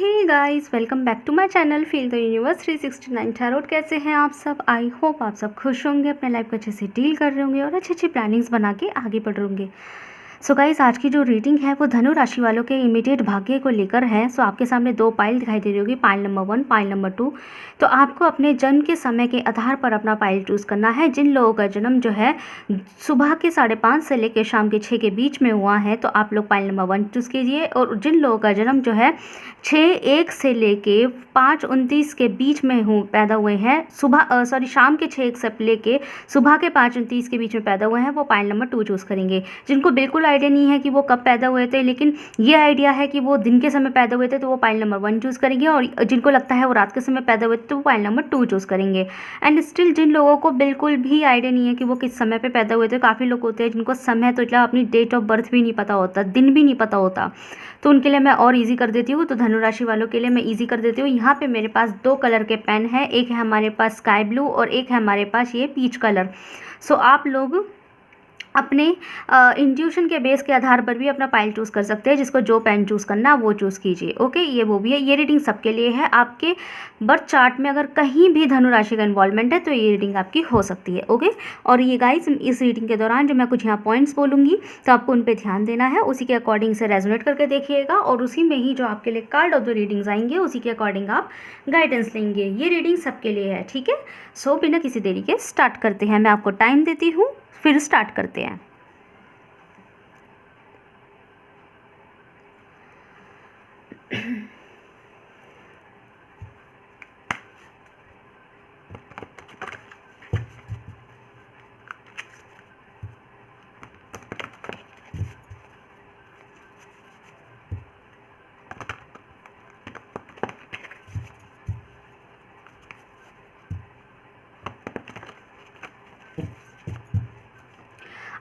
Hey guys, welcome back to my channel feel the universe 369 tarot. कैसे हैं आप सब? आई होप आप सब खुश होंगे, अपने लाइफ को अच्छे से डील कर रहे होंगे और अच्छी अच्छी प्लानिंग्स बना के आगे बढ़ रहे होंगे। सो गाइस, आज की जो रीडिंग है वो धनु राशि वालों के इमीडिएट भाग्य को लेकर है। सो आपके सामने दो पाइल दिखाई दे रही होगी, पाइल नंबर 1, पाइल नंबर 2। तो आपको अपने जन्म के समय के आधार पर अपना पाइल चूज़ करना है। जिन लोगों का जन्म जो है सुबह के 5:30 से लेकर शाम के 6 के बीच में हुआ है तो आप लोग पाइल नंबर 1 चूज़ कीजिए। और जिन लोगों का जन्म जो है 6:01 से लेके 5:29 के बीच में पैदा हुए हैं, शाम के 6:01 से लेके सुबह के 5:29 के बीच में पैदा हुए हैं, वो पाइल नंबर 2 चूज़ करेंगे। जिनको बिल्कुल आइडिया नहीं है कि वो कब पैदा हुए थे, लेकिन ये आइडिया है कि वो दिन के समय पैदा हुए थे, तो वो पाइल नंबर 1 चूज़ करेंगे। और जिनको लगता है वो रात के समय पैदा हुए थे तो वो पाइल नंबर 2 चूज़ करेंगे। एंड स्टिल जिन लोगों को बिल्कुल भी आइडिया नहीं है कि वो किस समय पे पैदा हुए थे, काफ़ी लोग होते हैं जिनको समय तो मतलब अपनी डेट ऑफ बर्थ भी नहीं पता होता, दिन भी नहीं पता होता, तो उनके लिए मैं और इजी कर देती हूँ। तो धनु राशि वालों के लिए मैं इजी कर देती हूँ। यहाँ पे मेरे पास 2 कलर के पेन है, एक है हमारे पास स्काई ब्लू और एक है हमारे पास ये पीच कलर। सो आप लोग अपने इंट्यूशन के बेस के आधार पर भी अपना पाइल चूज़ कर सकते हैं। जिसको जो पेन चूज़ करना वो चूज़ कीजिए। ओके, ये वो भी है। ये रीडिंग सबके लिए है। आपके बर्थ चार्ट में अगर कहीं भी धनु राशि का इन्वॉल्वमेंट है तो ये रीडिंग आपकी हो सकती है। ओके, और ये गाइस, इस रीडिंग के दौरान जो मैं कुछ यहाँ पॉइंट्स बोलूँगी तो आपको उन पर ध्यान देना है, उसी के अकॉर्डिंग से रेजोनेट करके देखिएगा और उसी में ही जो आपके लिए कार्ड ऑफ द रीडिंग्स आएंगे उसी के अकॉर्डिंग आप गाइडेंस लेंगे। ये रीडिंग सबके लिए है, ठीक है। सो बिना किसी देरी के स्टार्ट करते हैं। मैं आपको टाइम देती हूँ, फिर स्टार्ट करते हैं।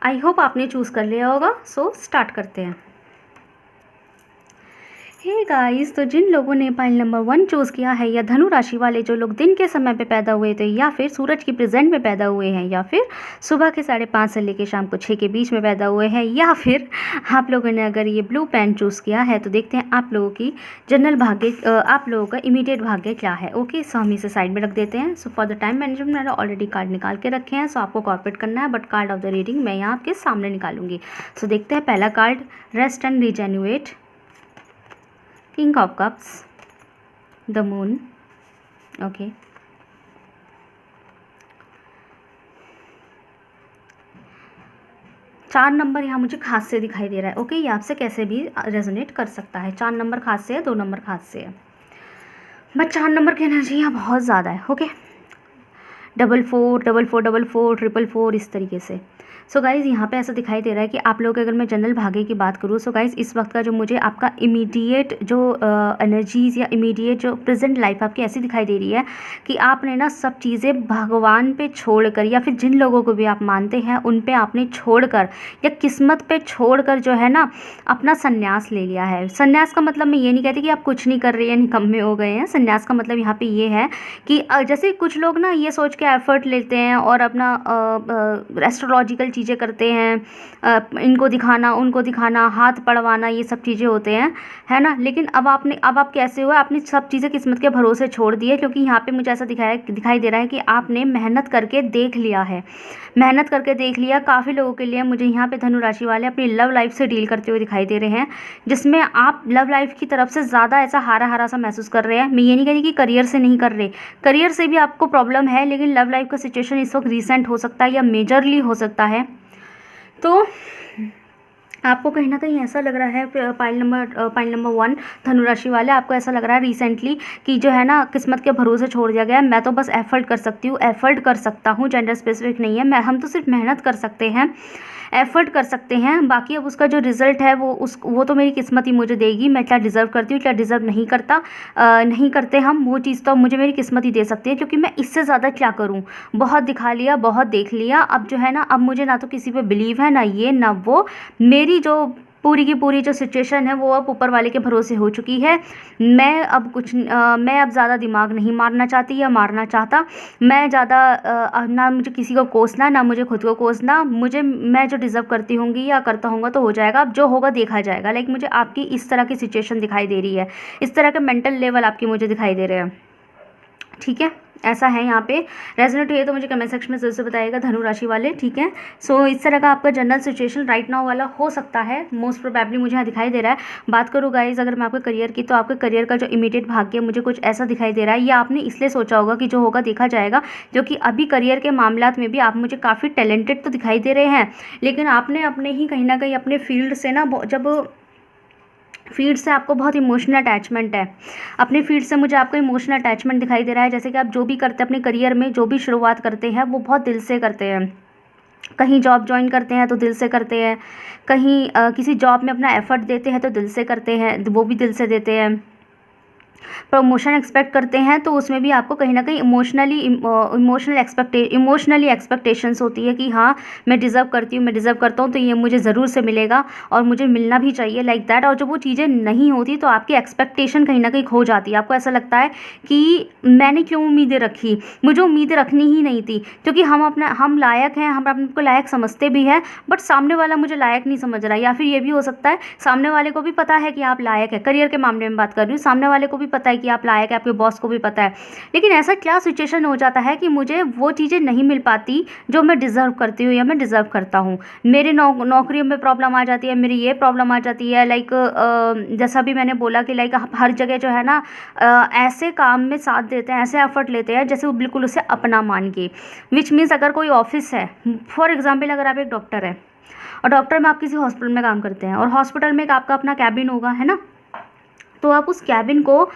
आई होप आपने चूज़ कर लिया होगा। सो स्टार्ट करते हैं। हे गाइस, तो जिन लोगों ने पाइल नंबर 1 चूज़ किया है, या धनु राशि वाले जो लोग दिन के समय पे पैदा हुए थे, या फिर सूरज की प्रेजेंट में पैदा हुए हैं, या फिर सुबह के 5:30 से लेकर शाम को 6 के बीच में पैदा हुए हैं, या फिर आप लोगों ने अगर ये ब्लू पेन चूज़ किया है, तो देखते हैं आप लोगों की जनरल भाग्य, आप लोगों का इमीडिएट भाग्य क्या है। ओके, सो हम इसे साइड में रख देते हैं। So for the time management मैंने ऑलरेडी कार्ड निकाल के रखे हैं। सो आपको कॉपरेट करना है, but card of the reading मैं यहाँ आपके सामने निकालूंगी। सो देखते हैं पहला card, rest and rejuvenate, king of cups, the moon. Okay, 4 नंबर यहाँ मुझे खास से दिखाई दे रहा है। ओके, ये आपसे कैसे भी रेजोनेट कर सकता है। 4 नंबर खास से है, 2 नंबर खास से है, बट 4 नंबर की एनर्जी यहाँ बहुत ज़्यादा है। ओके, 44 44 44 444 इस तरीके से। सो गाइज़, यहाँ पे ऐसा दिखाई दे रहा है कि आप लोग, अगर मैं जनरल भाग्य की बात करूँ, सो गाइज़ इस वक्त का जो मुझे आपका इमीडिएट जो एनर्जीज़ या इमीडिएट जो प्रेजेंट लाइफ आपकी ऐसी दिखाई दे रही है कि आपने ना सब चीज़ें भगवान पे छोड़कर, या फिर जिन लोगों को भी आप मानते हैं उन पे आपने छोड़कर या किस्मत पे छोड़कर जो है ना अपना संन्यास ले लिया है। संन्यास का मतलब मैं ये नहीं कहती कि आप कुछ नहीं कर रहे हैं, निकम्मे हो गए हैं। संन्यास का मतलब यहाँ पर ये है कि जैसे कुछ लोग ना ये सोच के एफर्ट लेते हैं और अपना एस्ट्रोलॉजिकल चीज़ें करते हैं, इनको दिखाना उनको दिखाना, हाथ पढ़वाना, ये सब चीज़ें होते हैं, है ना। लेकिन अब आप कैसे हुआ, आपने सब चीज़ें किस्मत के भरोसे छोड़ दी है। क्योंकि यहाँ पे मुझे ऐसा दिखाई दे रहा है कि आपने मेहनत करके देख लिया है, मेहनत करके देख लिया। काफ़ी लोगों के लिए मुझे यहाँ पे धनु राशि वाले अपनी लव लाइफ से डील करते हुए दिखाई दे रहे हैं, जिसमें आप लव लाइफ की तरफ से ज़्यादा ऐसा हारा हारा सा महसूस कर रहे हैं। मैं ये नहीं कह रही कि करियर से नहीं कर रहे, करियर से भी आपको प्रॉब्लम है, लेकिन लव लाइफ का सिचुएशन इस वक्त रिसेंट हो सकता है या मेजरली हो सकता है। तो आपको कहीं ना कहीं ऐसा लग रहा है, पाइल नंबर 1 धनु राशि वाले, आपको ऐसा लग रहा है रिसेंटली कि जो है ना किस्मत के भरोसे छोड़ दिया गया है। मैं तो बस एफर्ट कर सकता हूँ, जेंडर स्पेसिफिक नहीं है। हम तो सिर्फ मेहनत कर सकते हैं, एफर्ट कर सकते हैं, बाकी अब उसका जो रिज़ल्ट है वो तो मेरी किस्मत ही मुझे देगी। मैं क्या डिज़र्व करती हूँ, क्या डिज़र्व नहीं करते हम, वो चीज़ तो मुझे मेरी किस्मत ही दे सकती है। क्योंकि मैं इससे ज़्यादा क्या करूँ, बहुत दिखा लिया, बहुत देख लिया। अब जो है ना, अब मुझे ना तो किसी पे बिलीव है, ना ये ना वो। मेरी जो पूरी की पूरी जो सिचुएशन है वो अब ऊपर वाले के भरोसे हो चुकी है। मैं अब ज़्यादा दिमाग नहीं मारना चाहती या मारना चाहता। मैं ज़्यादा ना मुझे किसी को कोसना, ना मुझे खुद को कोसना। मैं जो डिज़र्व करती होंगी या करता होऊंगा तो हो जाएगा, अब जो होगा देखा जाएगा। लाइक मुझे आपकी इस तरह की सिचुएशन दिखाई दे रही है, इस तरह के मेंटल लेवल आपकी मुझे दिखाई दे रहे हैं। ठीक है, ऐसा है यहाँ पे। रेजोनेट हुई तो मुझे कमेंट सेक्शन में ज़रूर से बताइएगा धनु राशि वाले। ठीक है, सो इस तरह का आपका जनरल सिचुएशन राइट नाउ वाला हो सकता है, मोस्ट प्रोबेबली मुझे यहाँ दिखाई दे रहा है। बात करूँ गाइज अगर मैं आपके करियर की, तो आपके करियर का जो इमीडिएट भाग्य मुझे कुछ ऐसा दिखाई दे रहा है। ये आपने इसलिए सोचा होगा कि जो होगा देखा जाएगा, जो कि अभी करियर के मामलात में भी आप मुझे काफ़ी टैलेंटेड तो दिखाई दे रहे हैं, लेकिन आपने अपने ही कहीं ना कहीं अपने फील्ड से ना, जब फील्ड से आपको बहुत इमोशनल अटैचमेंट है, अपने फील्ड से मुझे आपको इमोशनल अटैचमेंट दिखाई दे रहा है। जैसे कि आप जो भी करते हैं अपने करियर में, जो भी शुरुआत करते हैं वो बहुत दिल से करते हैं। कहीं जॉब ज्वाइन करते हैं तो दिल से करते हैं, कहीं किसी जॉब में अपना एफर्ट देते हैं तो दिल से करते हैं, वो भी दिल से देते हैं। प्रमोशन एक्सपेक्ट करते हैं तो उसमें भी आपको कहीं ना कहीं इमोशनली एक्सपेक्टेशंस होती है कि हाँ मैं डिज़र्व करती हूँ, मैं डिज़र्व करता हूँ, तो ये मुझे ज़रूर से मिलेगा और मुझे मिलना भी चाहिए, लाइक दैट। और जब वो चीज़ें नहीं होती तो आपकी एक्सपेक्टेशन कहीं ना कहीं खो जाती है। आपको ऐसा लगता है कि मैंने क्यों उम्मीदें रखी, मुझे उम्मीदें रखनी ही नहीं थी, क्योंकि हम लायक हैं, हम अपने को लायक समझते भी हैं, बट सामने वाला मुझे लायक नहीं समझ रहा। या फिर ये भी हो सकता है सामने वाले को भी पता है कि आप लायक है, करियर के मामले में बात कर रही हूँ, सामने वाले को भी पता है कि आप लायक है, आपके बॉस को भी पता है, लेकिन ऐसा क्या सिचुएशन हो जाता है कि मुझे वो चीज़ें नहीं मिल पाती जो मैं डिज़र्व करती हूँ या मैं डिज़र्व करता हूँ। मेरे नौकरियों में प्रॉब्लम आ जाती है, मेरी ये प्रॉब्लम आ जाती है। लाइक जैसा भी मैंने बोला कि लाइक हर जगह जो है ना ऐसे काम में साथ देते हैं, ऐसे एफर्ट लेते हैं जैसे वो बिल्कुल उसे अपना मान के। विच मीन्स अगर कोई ऑफिस है, फॉर एग्जाम्पल अगर आप एक डॉक्टर है और डॉक्टर में आप किसी हॉस्पिटल में काम करते हैं और हॉस्पिटल में एक आपका अपना कैबिन होगा, है ना, तो आप उस कैबिन को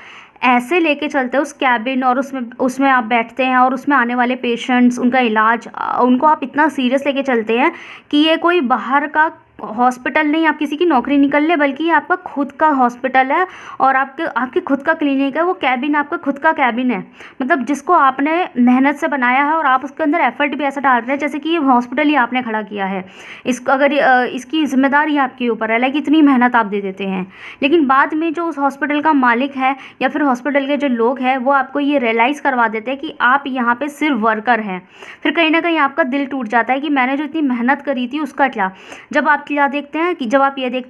ऐसे लेके चलते हैं, उस कैबिन, और उसमें आप बैठते हैं और उसमें आने वाले पेशेंट्स, उनका इलाज, उनको आप इतना सीरियस लेके चलते हैं कि ये कोई बाहर का हॉस्पिटल नहीं, आप किसी की नौकरी निकल ले, बल्कि ये आपका खुद का हॉस्पिटल है और आपकी खुद का क्लिनिक है। वो कैबिन आपका खुद का कैबिन है, मतलब जिसको आपने मेहनत से बनाया है और आप उसके अंदर एफर्ट भी ऐसा डाल रहे हैं जैसे कि ये हॉस्पिटल ही आपने खड़ा किया है। इसकी जिम्मेदारी आपके ऊपर है, लाइक इतनी मेहनत आप दे देते हैं। लेकिन बाद में जो उस हॉस्पिटल का मालिक है या फिर हॉस्पिटल के जो लोग हैं वो आपको ये रियलाइज़ करवा देते हैं कि आप यहाँ पे सिर्फ वर्कर हैं। फिर कहीं ना कहीं आपका दिल टूट जाता है कि मैंने जो इतनी मेहनत करी थी उसका क्या। जब आप ये देखते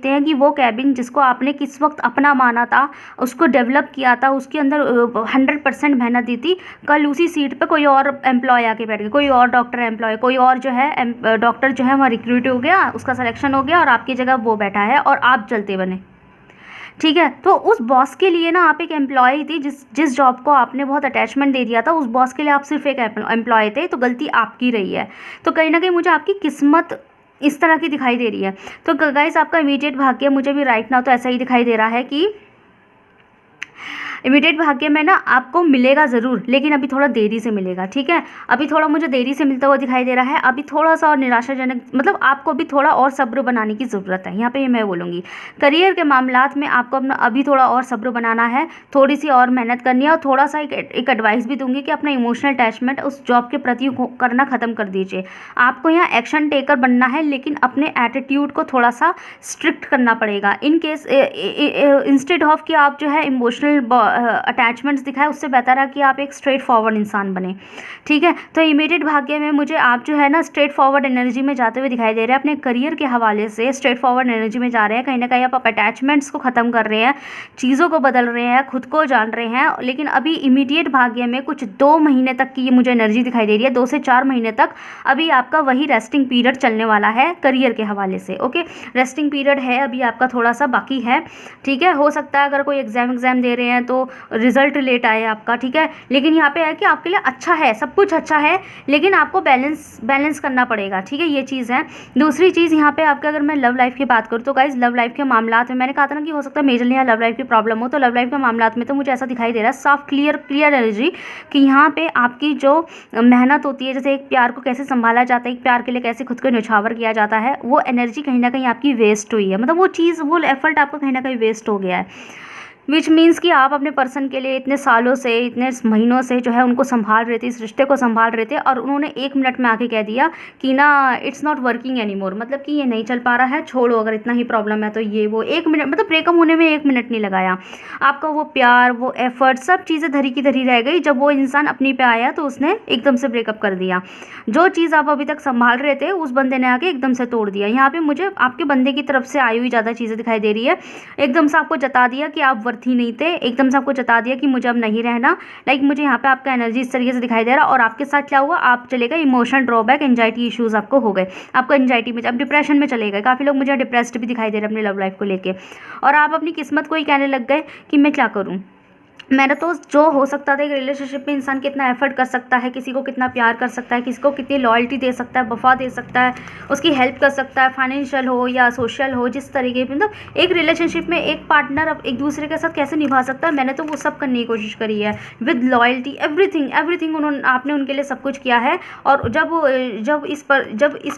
हैं कि वो कैबिन जिसको आपने किस वक्त अपना माना था, उसको डेवलप किया था, उसके अंदर 100% मेहनत दी थी, कल उसी सीट पे कोई और एम्प्लॉय आके बैठ गया, कोई और डॉक्टर एम्प्लॉय, कोई और जो है डॉक्टर जो है वहाँ रिक्रूट हो गया, उसका सिलेक्शन हो गया और आपकी जगह वो बैठा है और आप चलते बने। ठीक है, तो उस बॉस के लिए ना आप एक एम्प्लॉय थी, जिस जॉब को आपने बहुत अटैचमेंट दे दिया था, उस बॉस के लिए आप सिर्फ एक एम्प्लॉय थे, तो गलती आपकी रही है। तो कहीं ना कहीं मुझे आपकी किस्मत इस तरह की दिखाई दे रही है। तो गाइस आपका इमीडिएट भाग्य मुझे भी राइट नाउ तो ऐसा ही दिखाई दे रहा है कि इमीडिएट भाग्य में ना आपको मिलेगा ज़रूर, लेकिन अभी थोड़ा देरी से मिलेगा। ठीक है, अभी थोड़ा मुझे देरी से मिलता हुआ दिखाई दे रहा है, अभी थोड़ा सा और निराशाजनक, मतलब आपको अभी थोड़ा और सब्र बनाने की ज़रूरत है। यहाँ पे मैं बोलूँगी करियर के मामलात में आपको अपना अभी थोड़ा और सब्र बनाना है, थोड़ी सी और मेहनत करनी है, और थोड़ा सा एक एडवाइस भी दूंगी कि अपना इमोशनल अटैचमेंट उस जॉब के प्रति करना ख़त्म कर दीजिए। आपको यहाँ एक्शन टेकर बनना है, लेकिन अपने एटीट्यूड को थोड़ा सा स्ट्रिक्ट करना पड़ेगा। इन केस इंस्टेड ऑफ कि आप जो है इमोशनल अटैचमेंट्स दिखाए, उससे बेहतर है कि आप एक स्ट्रेट फॉरवर्ड इंसान बने। ठीक है, तो इमीडिएट भाग्य में मुझे आप जो है ना स्ट्रेट फॉरवर्ड एनर्जी में जाते हुए दिखाई दे रहे हैं, अपने करियर के हवाले से स्ट्रेट फॉरवर्ड एनर्जी में जा रहे हैं। कहीं ना कहीं आप अटैचमेंट्स को ख़त्म कर रहे हैं, चीज़ों को बदल रहे हैं, खुद को जान रहे हैं। लेकिन अभी इमीडिएट भाग्य में कुछ 2 महीने तक की ये मुझे एनर्जी दिखाई दे रही है, 2 से 4 महीने तक अभी आपका वही रेस्टिंग पीरियड चलने वाला है करियर के हवाले से। ओके, रेस्टिंग पीरियड है अभी आपका, थोड़ा सा बाकी है। ठीक है, हो सकता है अगर कोई एग्जाम दे रहे हैं तो रिजल्ट लेट आए आपका। ठीक है, लेकिन यहाँ पे है कि आपके लिए अच्छा है, सब कुछ अच्छा है, लेकिन आपको बैलेंस करना पड़ेगा। ठीक है, ये चीज़ है। दूसरी चीज़ यहाँ पे आपके, अगर मैं लव लाइफ की बात करूँ तो गाइज लव लाइफ के मामलात में मैंने कहा था ना कि हो सकता है मेजरली यहाँ लव लाइफ की प्रॉब्लम हो, तो लव लाइफ के मामलात में तो मुझे ऐसा दिखाई दे रहा है साफ क्लियर एनर्जी कि यहाँ पे आपकी जो मेहनत होती है, जैसे एक प्यार को कैसे संभाला जाता है, एक प्यार के लिए कैसे खुद को न्यौछावर किया जाता है, वो एनर्जी कहीं ना कहीं आपकी वेस्ट हुई है, मतलब वो चीज़, वो एफर्ट आपका कहीं ना कहीं वेस्ट हो गया है। विच मीन्स कि आप अपने पर्सन के लिए इतने सालों से, इतने महीनों से जो है उनको संभाल रहे थे, इस रिश्ते को संभाल रहे थे, और उन्होंने 1 मिनट में आके कह दिया कि ना it's not working any more, मतलब कि ये नहीं चल पा रहा है, छोड़ो, अगर इतना ही प्रॉब्लम है तो ये वो। 1 मिनट, मतलब ब्रेकअप होने में 1 मिनट नहीं लगाया। आपका वो प्यार, वो एफर्ट, सब चीज़ें धरी की धरी रह गई। जब वो इंसान अपनी पे आया तो उसने एकदम से ब्रेकअप कर दिया। जो चीज़ आप अभी तक संभाल रहे थे उस बंदे ने आके एकदम से तोड़ दिया। यहाँ पे मुझे आपके बंदे की तरफ से आई हुई ज़्यादा चीज़ें दिखाई दे रही है। एकदम से आपको जता दिया कि आप वर्थी नहीं थे, एकदम से आपको जता दिया कि मुझे अब नहीं रहना। लाइक मुझे यहाँ पे आपका एनर्जी इस तरीके से दिखाई दे रहा है। और आपके साथ क्या हुआ, आप चले गए इमोशनल ड्रॉबैक, एंजाइटी इश्यूज़ आपको हो गए, आपको एंजाइटी में, अब डिप्रेशन में चले गए। काफ़ी लोग मुझे डिप्रेस्ड भी दिखाई दे रहे हैं अपनी लव लाइफ को लेके। और आप अपनी किस्मत को ही कहने लग गए कि मैं क्या करूँ। मैंने तो जो हो सकता था, एक रिलेशनशिप में इंसान कितना एफर्ट कर सकता है, किसी को कितना प्यार कर सकता है, किसी को कितनी लॉयल्टी दे सकता है, वफा दे सकता है, उसकी हेल्प कर सकता है, फाइनेंशियल हो या सोशल हो, जिस तरीके मतलब एक रिलेशनशिप में एक पार्टनर अब एक दूसरे के साथ कैसे निभा सकता है, मैंने तो वो सब करने की कोशिश करी है विद लॉयल्टी, एवरीथिंग उन्होंने, आपने उनके लिए सब कुछ किया है। और जब इस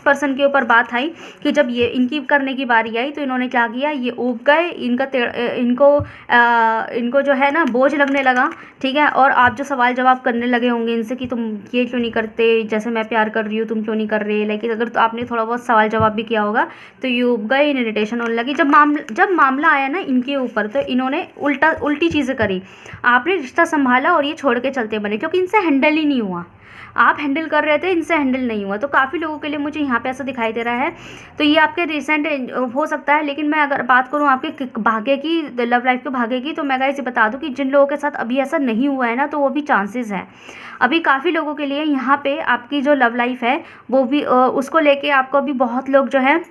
पर्सन के ऊपर बात आई कि जब ये इनकी करने की बारी आई तो इन्होंने क्या किया, ये ऊब गए, इनको जो है ना बोझ लगने लगा, ठीक है। और आप जो सवाल जवाब करने लगे होंगे इनसे कि तुम ये क्यों नहीं करते, जैसे मैं प्यार कर रही हूँ तुम क्यों नहीं कर रहे, लेकिन अगर तो आपने थोड़ा बहुत सवाल जवाब भी किया होगा तो ये उब गए, इरिटेशन होने लगी। जब मामला आया ना इनके ऊपर तो इन्होंने उल्टी चीज़ें करी। आपने रिश्ता संभाला और ये छोड़ के चलते बने, क्योंकि इनसे हैंडल ही नहीं हुआ। आप हैंडल कर रहे थे, इनसे हैंडल नहीं हुआ। तो काफ़ी लोगों के लिए मुझे यहाँ पे ऐसा दिखाई दे रहा है। तो ये आपके रिसेंट हो सकता है, लेकिन मैं अगर बात करूँ आपके भाग्य की, लव लाइफ के भाग्य की, तो मैं गाइस बता दूँ कि जिन लोगों के साथ अभी ऐसा नहीं हुआ है ना, तो वो भी चांसेस हैं अभी काफ़ी लोगों के लिए। यहाँ पे आपकी जो लव लाइफ है वो भी उसको लेके आपको अभी बहुत लोग जो है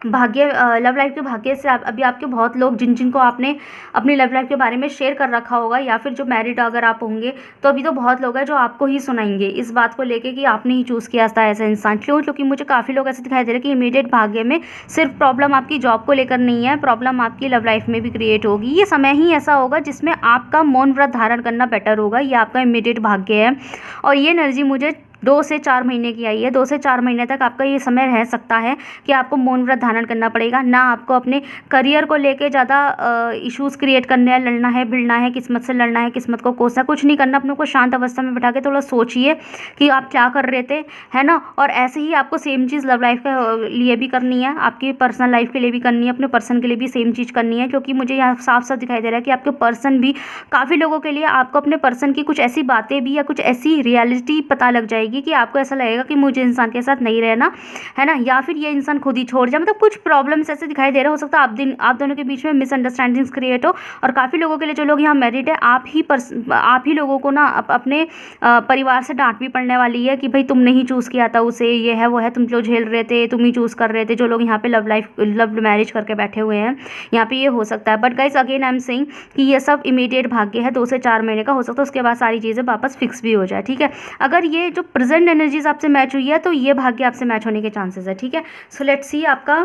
भाग्य, लव लाइफ के भाग्य से अभी आपके बहुत लोग जिनको आपने अपनी लव लाइफ के बारे में शेयर कर रखा होगा, या फिर जो मैरिड अगर आप होंगे तो अभी तो बहुत लोग हैं जो आपको ही सुनाएंगे इस बात को लेके कि आपने ही चूज़ किया था ऐसा इंसान। क्योंकि मुझे काफ़ी लोग ऐसे दिखाई दे रहे हैं कि इमीडिएट भाग्य में सिर्फ प्रॉब्लम आपकी जॉब को लेकर नहीं है, प्रॉब्लम आपकी लव लाइफ में भी क्रिएट होगी। ये समय ही ऐसा होगा जिसमें आपका मौन व्रत धारण करना बेटर होगा। ये आपका इमीडिएट भाग्य है। और ये एनर्जी मुझे 2 से 4 महीने की आई है। 2 से 4 महीने तक आपका ये समय रह सकता है कि आपको मौन व्रत धारण करना पड़ेगा। ना आपको अपने करियर को लेके ज़्यादा इश्यूज़ क्रिएट करने हैं, लड़ना है, भिड़ना है, किस्मत से लड़ना है, किस्मत को कोसना, कुछ नहीं करना। अपने को शांत अवस्था में बैठा के थोड़ा सोचिए कि आप क्या कर रहे थे, है ना। और ऐसे ही आपको सेम चीज़ लव लाइफ के लिए भी करनी है, आपकी पर्सनल लाइफ के लिए भी करनी है, अपने पर्सन के लिए भी सेम चीज़ करनी है। क्योंकि मुझे यहाँ साफ साफ दिखाई दे रहा है कि आपके पर्सन भी, काफ़ी लोगों के लिए आपको अपने पर्सन की कुछ ऐसी बातें भी या कुछ ऐसी रियलिटी पता लग जाएगी कि आपको ऐसा लगेगा कि मुझे इंसान के साथ नहीं रहना, है ना, या फिर ये इंसान खुद ही छोड़ जाए। मतलब कुछ प्रॉब्लम्स ऐसे दिखाई दे रहे हो सकता है आप दोनों के बीच में मिसअंडरस्टैंडिंग्स क्रिएट हो। और काफ़ी लोगों के लिए, जो लोग यहाँ मैरिड है, आप ही लोगों को ना अपने परिवार से डांट भी पड़ने वाली है कि भाई तुमने ही चूज़ किया था उसे, ये है वो है, तुम जो झेल रहे थे, तुम ही चूज़ कर रहे थे। जो लोग यहाँ पे लव मैरिज करके बैठे हुए हैं, यहाँ पे ये हो सकता है। But guys again I am saying कि ये सब इमीडिएट भाग्य है, 2 से 4 महीने का हो सकता है, उसके बाद सारी चीज़ें वापस फिक्स भी हो जाए, ठीक है। अगर ये जो प्रेजेंट एनर्जीज आपसे मैच हुई है तो ये भाग्य आपसे मैच होने के चांसेस है, ठीक है। सो लेट्स सी आपका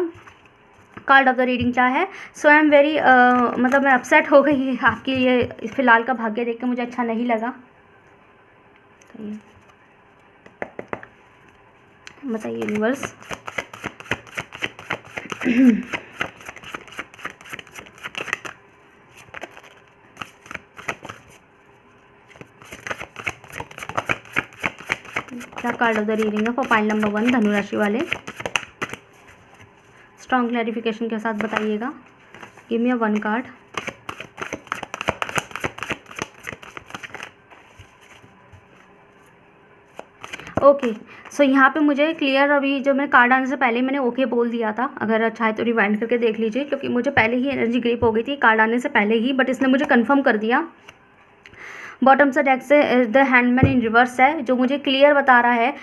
कार्ड ऑफ द रीडिंग क्या है। सो आई एम वेरी मतलब मैं अपसेट हो गई आपकी ये फिलहाल का भाग्य देख के, मुझे अच्छा नहीं लगा। बताइए यूनिवर्स। क्या कार्ड ऑफ द रीडिंग है फॉर पाइल नंबर 1 धनु राशि वाले। स्ट्रॉन्ग क्लैरिफिकेशन के साथ बताइएगा। Give me 1 card. Okay so यहाँ पे मुझे क्लियर, अभी जो मैंने कार्ड आने से पहले मैंने ओके बोल दिया था, अगर अच्छा है तो रिवाइंड करके देख लीजिए, क्योंकि मुझे पहले ही एनर्जी ग्रिप हो गई थी कार्ड आने से पहले ही, बट इसने मुझे कंफर्म कर दिया। बॉटम से डेक से द हैंडमैन इन रिवर्स है, जो मुझे क्लियर बता रहा है।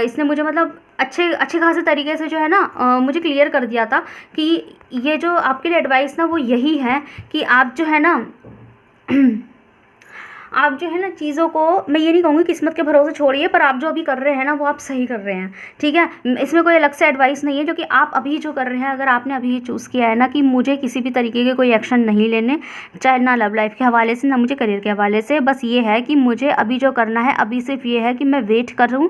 इसने मुझे मतलब अच्छे खासे तरीके से जो है ना मुझे क्लियर कर दिया था कि ये जो आपके लिए एडवाइस ना वो यही है कि आप जो है ना चीज़ों को, मैं ये नहीं कहूँगी किस्मत के भरोसे छोड़िए, पर आप जो अभी कर रहे हैं ना वो आप सही कर रहे हैं, ठीक है। इसमें कोई अलग से एडवाइस नहीं है, क्योंकि आप अभी जो कर रहे हैं, अगर आपने अभी चूज़ किया है ना कि मुझे किसी भी तरीके के कोई एक्शन नहीं लेने, चाहे ना लव लाइफ के हवाले से ना मुझे करियर के हवाले से, बस ये है कि मुझे अभी जो करना है, अभी सिर्फ ये है कि मैं वेट करूँ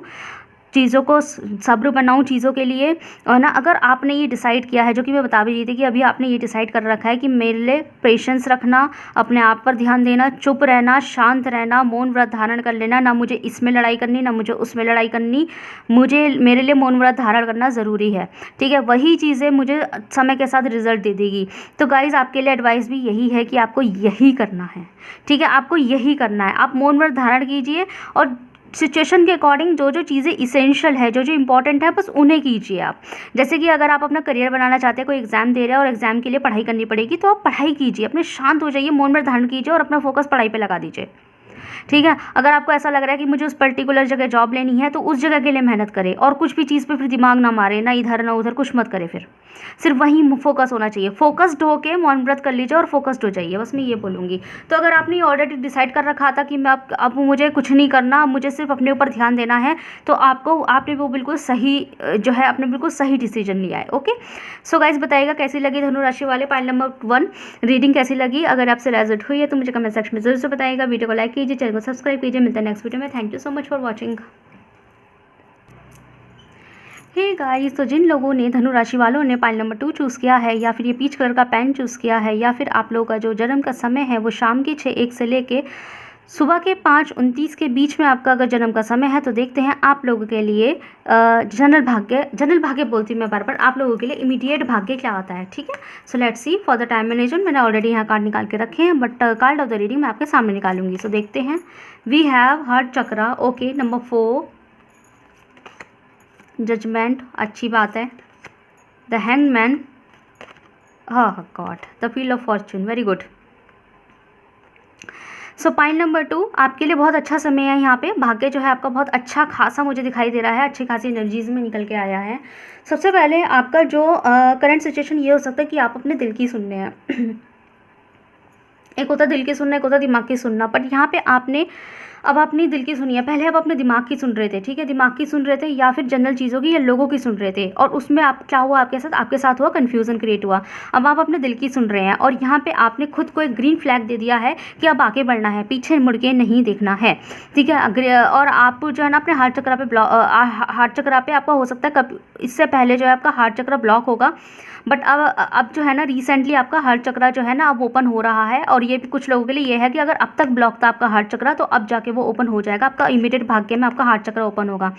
चीज़ों को सब्र बनाऊँ चीज़ों के लिए। और ना अगर आपने ये डिसाइड किया है, जो कि मैं बता भी रही थी कि अभी आपने ये डिसाइड कर रखा है कि मेरे लिए पेशेंस रखना, अपने आप पर ध्यान देना, चुप रहना, शांत रहना, मौन व्रत धारण कर लेना, ना मुझे इसमें लड़ाई करनी ना मुझे उसमें लड़ाई करनी, मुझे मेरे लिए मौन व्रत धारण करना ज़रूरी है, ठीक है। वही चीज़ें मुझे समय के साथ रिजल्ट दे देगी। तो गाइज़ आपके लिए एडवाइस भी यही है कि आपको यही करना है, ठीक है, आपको यही करना है। आप मौन व्रत धारण कीजिए और सिचुएशन के अकॉर्डिंग जो जो चीज़ें इसेंशियल है, जो जो इंपॉर्टेंट है, बस उन्हें कीजिए आप। जैसे कि अगर आप अपना करियर बनाना चाहते हैं, कोई एग्जाम दे रहे हैं और एग्जाम के लिए पढ़ाई करनी पड़ेगी, तो आप पढ़ाई कीजिए, अपने शांत हो जाइए, मौन व्रत धारण कीजिए और अपना फोकस पढ़ाई पे लगा दीजिए, ठीक है। अगर आपको ऐसा लग रहा है कि मुझे उस पर्टिकुलर जगह जॉब लेनी है, तो उस जगह के लिए मेहनत करें और कुछ भी चीज़ पे फिर दिमाग ना मारे, ना इधर ना उधर, कुछ मत करें, फिर सिर्फ वहीं फोकस होना चाहिए। फोकस्ड होके मौन व्रत कर लीजिए और फोकस्ड हो जाइए, बस मैं ये बोलूँगी। तो अगर आपने ऑलरेडी डिसाइड कर रखा था कि मैं अब मुझे कुछ नहीं करना, मुझे सिर्फ अपने ऊपर ध्यान देना है, तो आपने वो बिल्कुल सही जो है, आपने बिल्कुल सही डिसीजन लिया है। ओके, सो गाइज बताइएगा कैसी लगी धनु राशि वाले पाइल नंबर 1 रीडिंग कैसी लगी। अगर आपसे रेजल्ट हुई है तो मुझे कमेंट सेक्शन में जरूर से बताइएगा। वीडियो को लाइक कीजिए, चैनल को सब्सक्राइब कीजिए। मिलता है नेक्स्ट वीडियो में। Thank you so much for watching. Hey guys, तो जिन लोगों ने धनु राशि वालों ने पाइल नंबर 2 चूज़ किया है, या फिर ये पीच कलर का पेन चूज़ किया है, या फिर आप लोगों का जो जन्म का समय है वो शाम के 6:01 से लेके सुबह के 5:29 के बीच में आपका अगर जन्म का समय है, तो देखते हैं आप लोगों के लिए जनरल भाग्य बोलती हूँ मैं बार बार, आप लोगों के लिए इमीडिएट भाग्य क्या होता है, ठीक है। So let's see. For the time management मैंने ऑलरेडी यहाँ कार्ड निकाल के रखे हैं, but card of the reading मैं आपके सामने निकालूंगी। सो देखते हैं। We have heart chakra, okay. Number 4 judgement, अच्छी बात है। द हैंगमैन, हाँ god, the field of fortune, very good. So pile number 2 आपके लिए बहुत अच्छा समय है। यहाँ पे भाग्य जो है आपका बहुत अच्छा खासा मुझे दिखाई दे रहा है, अच्छी खासी एनर्जीज में निकल के आया है। सबसे पहले आपका जो करंट सिचुएशन ये हो सकता है कि आप अपने दिल की सुनने हैं। एक होता दिल की सुनना, एक होता दिमाग की सुनना, बट यहाँ पे आपने अब अपनी दिल की सुनिए। पहले आप अपने दिमाग की सुन रहे थे, ठीक है, दिमाग की सुन रहे थे, या फिर जनरल चीज़ों की या लोगों की सुन रहे थे, और उसमें आप क्या हुआ आपके साथ हुआ कन्फ्यूज़न क्रिएट हुआ। अब आप अपने दिल की सुन रहे हैं और यहाँ पे आपने खुद को एक ग्रीन फ्लैग दे दिया है कि अब आगे बढ़ना है, पीछे मुड़ के नहीं देखना है, ठीक है। और आप जो है ना अपने हार्ट चक्रा पे आपका हो सकता है कब इससे पहले जो है आपका हार्ट चक्र ब्लॉक होगा, बट अब जो है ना रिसेंटली आपका हार्ट चक्रा जो है ना अब ओपन हो रहा है। और ये भी कुछ लोगों के लिए ये है कि अगर अब तक ब्लॉक था आपका हार्ट चक्रा, तो अब जाके वो ओपन हो जाएगा, आपका इमीडिएट भाग्य में आपका हार्ट चक्र ओपन होगा।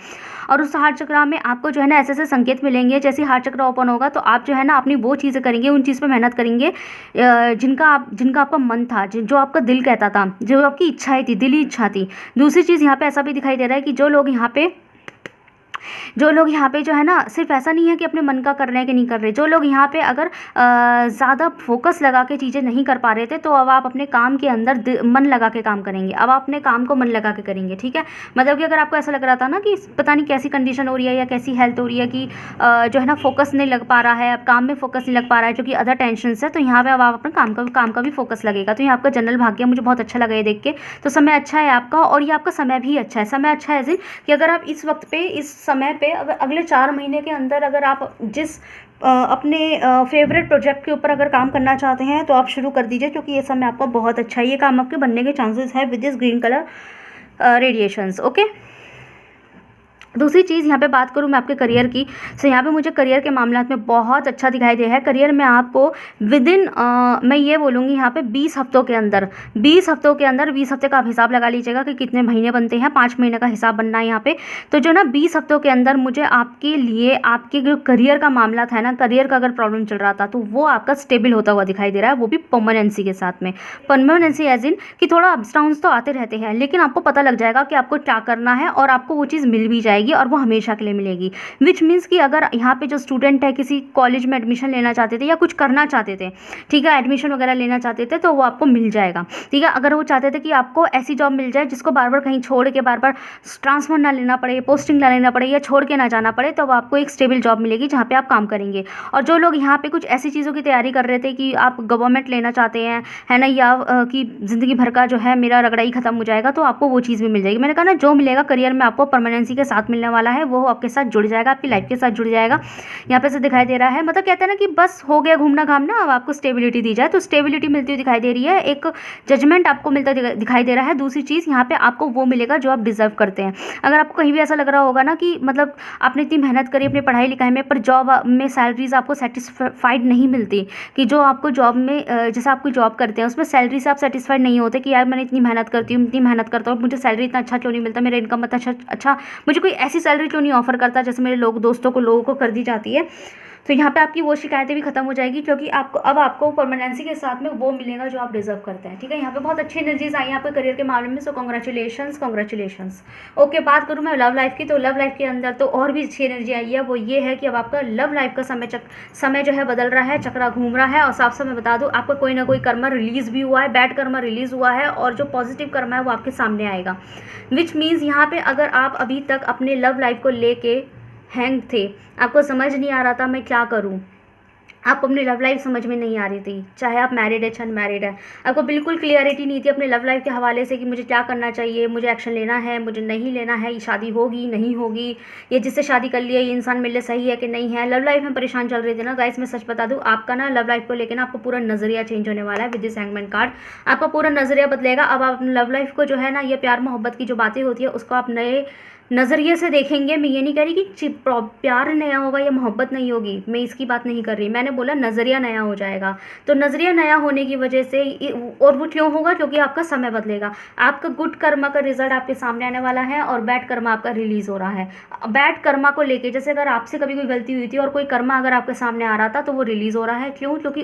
और उस हार्ट चक्रा में आपको जो है ना ऐसे ऐसे संकेत मिलेंगे। जैसे हार्ट चक्र ओपन होगा तो आप जो है ना अपनी वो चीज़ें करेंगे, उन चीज़ पे मेहनत करेंगे जिनका आपका मन था, जो आपका दिल कहता था, जो आपकी इच्छाएं थी, दिली इच्छा थी। दूसरी चीज़ यहाँ पे ऐसा भी दिखाई दे रहा है कि जो लोग यहाँ पे जो है ना, सिर्फ ऐसा नहीं है कि अपने मन का कर रहे हैं कि नहीं कर रहे, जो लोग यहाँ पे अगर ज़्यादा फोकस लगा के चीज़ें नहीं कर पा रहे थे, तो अब आप अपने काम के अंदर मन लगा के काम करेंगे। अब आप अपने काम को मन लगा के करेंगे, ठीक है। मतलब कि अगर आपको ऐसा लग रहा था ना कि पता नहीं कैसी कंडीशन हो रही है या कैसी हेल्थ हो रही है कि जो है ना फोकस नहीं लग पा रहा है, अब काम में फोकस नहीं लग पा रहा है, जो कि अदर टेंशन है, तो यहाँ पर अब आप अपने काम का भी फोकस लगेगा। तो यहाँ आपका जनरल भाग्य मुझे बहुत अच्छा लगा ये देख के। तो समय अच्छा है आपका, और ये आपका समय भी अच्छा है। समय अच्छा है कि अगर आप इस वक्त पे, इस समय पे, अगले 4 महीने के अंदर अगर आप जिस अपने फेवरेट प्रोजेक्ट के ऊपर अगर काम करना चाहते हैं, तो आप शुरू कर दीजिए, क्योंकि ये समय आपका बहुत अच्छा है। ये काम आपके बनने के चांसेस है with this green colour radiations, okay. दूसरी चीज़ यहाँ पे बात करूँ मैं आपके करियर की, तो यहाँ पे मुझे करियर के मामला में बहुत अच्छा दिखाई दे है। करियर में आपको विदिन मैं ये बोलूँगी यहाँ पे 20 हफ्तों के अंदर 20 हफ्ते का आप हिसाब लगा लीजिएगा कि कितने महीने बनते हैं। 5 महीने का हिसाब बनना है यहाँ पे। तो जो ना 20 हफ्तों के अंदर मुझे आपके लिए, आपके जो करियर का मामला था ना, करियर का अगर प्रॉब्लम चल रहा था, तो वो आपका स्टेबल होता हुआ दिखाई दे रहा है, वो भी परमानेंसी के साथ में। परमानेंसी एज इन कि थोड़ा अप्स डाउन्स तो आते रहते हैं, लेकिन आपको पता लग जाएगा कि आपको क्या करना है, और आपको वो चीज़ मिल भी जाएगी, और वो हमेशा के लिए मिलेगी। विच मीन्स कि अगर यहाँ पे जो स्टूडेंट है, किसी कॉलेज में एडमिशन लेना चाहते थे या कुछ करना चाहते थे, ठीक है, एडमिशन वगैरह लेना चाहते थे, तो वो आपको मिल जाएगा, ठीक है। अगर वो चाहते थे कि आपको ऐसी जॉब मिल जाए जिसको बार बार कहीं छोड़ के, बार बार ट्रांसफर ना लेना पड़े, पोस्टिंग ना लेना पड़े, या छोड़ के ना जाना पड़े, तो आपको एक स्टेबल जॉब मिलेगी जहाँ पे आप काम करेंगे। और जो लोग यहाँ पे कुछ ऐसी चीज़ों की तैयारी कर रहे थे कि आप गवर्नमेंट लेना चाहते हैं, है ना, या कि ज़िंदगी भर का जो है मेरा रगड़ा ही खत्म हो जाएगा, तो आपको वो चीज़ भी मिल जाएगी। मैंने कहा ना, जो मिलेगा करियर में आपको परमानेंसी के साथ पार्ट मिलने वाला है वो आपके साथ जुड़ जाएगा, आपकी लाइफ के साथ जुड़ जाएगा। यहाँ पे से दिखाई दे रहा है, मतलब कहते हैं ना कि बस हो गया घूमना घामना, अब आपको स्टेबिलिटी दी जाए, तो स्टेबिलिटी मिलती हुई दिखाई दे रही है, एक जजमेंट आपको मिलता दिखाई दे रहा है। दूसरी चीज़ यहाँ पे आपको वो मिलेगा जो आप डिजर्व करते हैं। अगर आपको कहीं भी ऐसा लग रहा होगा ना कि मतलब आपने इतनी मेहनत करी अपनी पढ़ाई लिखाई में, पर जॉब में सैलरीज आपको सेटिस्फाइड नहीं मिलती, कि जो आपको जॉब में जैसे आपको जॉब करते हैं उसमें सैलरी से आप सेटिस्फाइड नहीं होते कि यार मैंने इतनी मेहनत करती हूँ, इतनी मेहनत करता हूँ, मुझे सैलरी इतना अच्छा क्यों नहीं मिलता, मेरा इनकम इतना अच्छा मुझे कोई ऐसी सैलरी क्यों नहीं ऑफर करता जैसे मेरे लोगों को कर दी जाती है। तो यहाँ पे आपकी वो शिकायतें भी खत्म हो जाएगी, क्योंकि आपको परमानेंसी के साथ में वो मिलेगा जो आप डिजर्व करते हैं। ठीक है, यहाँ पे बहुत अच्छी एनर्जीज आई हैं आपके करियर के मामले में। सो कॉन्ग्रेचुलेशंस। ओके, बात करूँ मैं लव लाइफ की, तो लव लाइफ के अंदर तो और भी अच्छी एनर्जी आई है। वो ये है कि अब आपका लव लाइफ का समय जो है बदल रहा है, चक्रा घूम रहा है। और साफ साफ मैं बता दूँ, आपका कोई ना कोई कर्मा रिलीज भी हुआ है, बैड कर्मा रिलीज हुआ है, और जो पॉजिटिव कर्मा है वो आपके सामने आएगा। विच मीन्स यहाँ पे अगर आप अभी तक अपने लव लाइफ को लेके हैंग थे, आपको समझ नहीं आ रहा था मैं क्या करूं, आप अपनी लव लाइफ समझ में नहीं आ रही थी, चाहे आप मैरिड है चाहे अनमैरिड है, आपको बिल्कुल क्लियरिटी नहीं थी अपने लव लाइफ के हवाले से कि मुझे क्या करना चाहिए, मुझे एक्शन लेना है, मुझे नहीं लेना है, ये शादी होगी नहीं होगी, ये जिससे शादी कर लिया ये इंसान मेरे लिए सही है कि नहीं है। लव लाइफ में परेशान चल रही थी ना गाइस, मैं सच बता दूँ, आपका ना लव लाइफ को लेकर ना आपको पूरा नजरिया चेंज होने वाला है। विद दिस हैंगमैन कार्ड आपका पूरा नजरिया बदलेगा। अब आप अपने लव लाइफ को जो है ना, ये प्यार मोहब्बत की जो बातें होती है उसको आप नए नज़रिए से देखेंगे। मैं ये नहीं कह रही कि प्यार नया होगा या मोहब्बत नहीं होगी, मैं इसकी बात नहीं कर रही, मैंने बोला नज़रिया नया हो जाएगा। तो नज़रिया नया होने की वजह से, और वो क्यों होगा, क्योंकि आपका समय बदलेगा। आपका गुड कर्मा का रिजल्ट आपके सामने आने वाला है और बैड कर्मा आपका रिलीज़ हो रहा है। बैड कर्मा को लेके, जैसे अगर आपसे कभी कोई गलती हुई थी और कोई कर्मा अगर आपके सामने आ रहा था तो वो रिलीज़ हो रहा है। क्यों? क्योंकि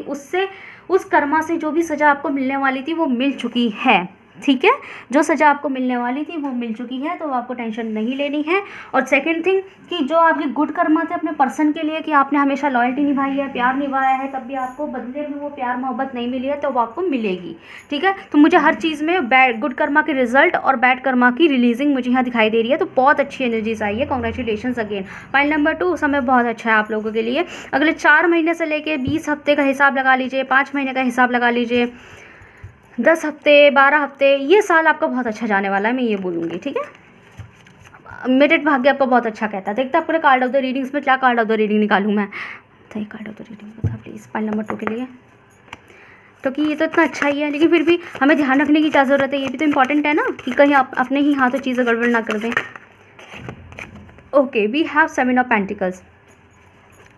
उस कर्मा से जो भी सज़ा आपको मिलने वाली थी वो मिल चुकी है। ठीक है, जो सज़ा आपको मिलने वाली थी वो मिल चुकी है, तो आपको टेंशन नहीं लेनी है। और सेकंड थिंग कि जो आपके गुड कर्मा थे अपने पर्सन के लिए, कि आपने हमेशा लॉयल्टी निभाई है, प्यार निभाया है, तब भी आपको बदले में वो प्यार मोहब्बत नहीं मिली है, तो वो आपको मिलेगी। ठीक है, तो मुझे हर चीज़ में गुड कर्मा के रिजल्ट और बैड कर्मा की रिलीजिंग मुझे यहाँ दिखाई दे रही है। तो बहुत अच्छी एनर्जीज आई है, कॉन्ग्रेचुलेशंस अगेन। पॉइंट नंबर 2, समय बहुत अच्छा है आप लोगों के लिए। अगले 4 महीने से लेके 20 हफ्ते का हिसाब लगा लीजिए, 5 महीने का हिसाब लगा लीजिए, 10 हफ्ते, 12 हफ्ते, ये साल आपका बहुत अच्छा जाने वाला है, मैं ये बोलूँगी। ठीक है, मेरिट भाग्य आपका बहुत अच्छा कहता है। देखते हैं पूरे कार्ड ऑफ द रीडिंग्स में क्या कार्ड ऑफ द रीडिंग निकालूँ मैं। तो ये कार्ड ऑफ द रीडिंग बता प्लीज़, पॉइंट नंबर 2 के लिए, क्योंकि ये तो इतना अच्छा ही है, लेकिन फिर भी हमें ध्यान रखने की क्या ज़रूरत है, ये भी तो इंपॉर्टेंट है ना, कि कहीं आप अपने ही हाथों चीज़ें गड़बड़ ना कर दें। Okay, we have 7 of pentacles,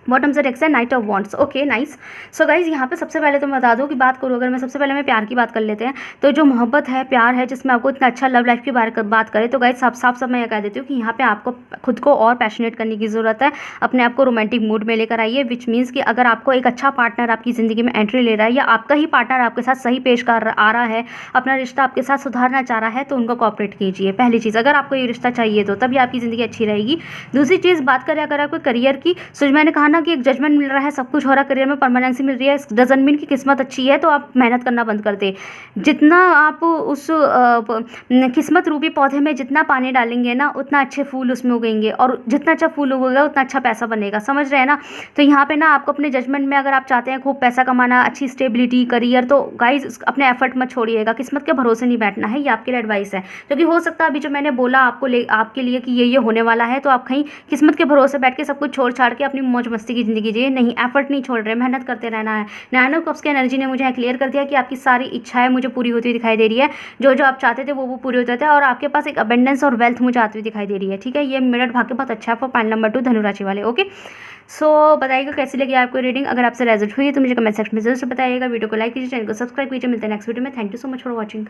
bottom से डेक्स है knight of wands. Okay, nice. So guys, यहाँ पे सबसे पहले तो मैं बता दूँ कि बात करूँ अगर मैं, सबसे पहले मैं प्यार की बात कर लेते हैं। तो जो मोहब्बत है, प्यार है, जिसमें आपको इतना अच्छा लव लाइफ की बात करें, तो गाइज साफ मैं ये कह देती हूँ कि यहाँ पे आपको खुद को और पैशनेट करने की ज़रूरत है, अपने आप को रोमांटिक मूड में लेकर आइए। विच मीन्स कि अगर आपको एक अच्छा पार्टनर आपकी ज़िंदगी में एंट्री ले रहा है, या आपका ही पार्टनर आपके साथ सही पेश कर आ रहा है, अपना रिश्ता आपके साथ सुधारना चाह रहा है, तो उनको कॉपरेट कीजिए। पहली चीज़, अगर आपको ये रिश्ता चाहिए तो तभी आपकी ज़िंदगी अच्छी रहेगी। दूसरी चीज़, बात करें अगर आपको करियर की, सो मैंने कहा ना कि एक जजमेंट मिल रहा है, सब कुछ हो रहा है, करियर में परमानेंसी मिल रही है, डजंट मीन की किस्मत अच्छी है तो आप मेहनत करना बंद कर दे। जितना आप उस किस्मत रूपी पौधे में जितना पानी डालेंगे ना, उतना अच्छे फूल उसमें उगेंगे, और जितना अच्छा फूल उगेगा उतना अच्छा पैसा बनेगा। समझ रहे हैं ना? तो यहाँ पे ना आपको अपने जजमेंट में, अगर आप चाहते हैं खूब पैसा कमाना, अच्छी स्टेबिलिटी, करियर, तो गाइज अपने एफर्ट मत छोड़िएगा, किस्मत के भरोसे नहीं बैठना है, ये आपके लिए एडवाइस है। क्योंकि हो सकता है अभी जो मैंने बोला आपके लिए कि ये होने वाला है, तो आप कहीं किस्मत के भरोसे बैठ के सब कुछ छोड़ छाड़ के अपनी मौज मस्ती की ज़िंदगी जिए। नहीं, एफर्ट नहीं छोड़ रहे, मेहनत करते रहना है। 9 ऑफ कप्स की एनर्जी ने मुझे क्लियर कर दिया कि आपकी सारी इच्छाएं मुझे पूरी होती हुई दिखाई दे रही है, जो आप चाहते थे वो पूरी होते थे, और आपके पास एक अबेंडेंस और वेल्थ मुझे आती हुई दिखाई दे रही है। ठीक है, ये मेरिट भाग्य बहुत अच्छा है फॉर पॉइंट नंबर 2 धनु राशि वाले। ओके, सो बताइएगा कैसी लगी आपको रीडिंग। अगर आपसे रेजल्ट हुई है तो मुझे कमेंट सेक्शन में जरूर बताइएगा। वीडियो को लाइक कीजिए, चैनल को सब्सक्राइब कीजिए। मिलते हैं नेक्स्ट वीडियो में। Thank you so much for watching.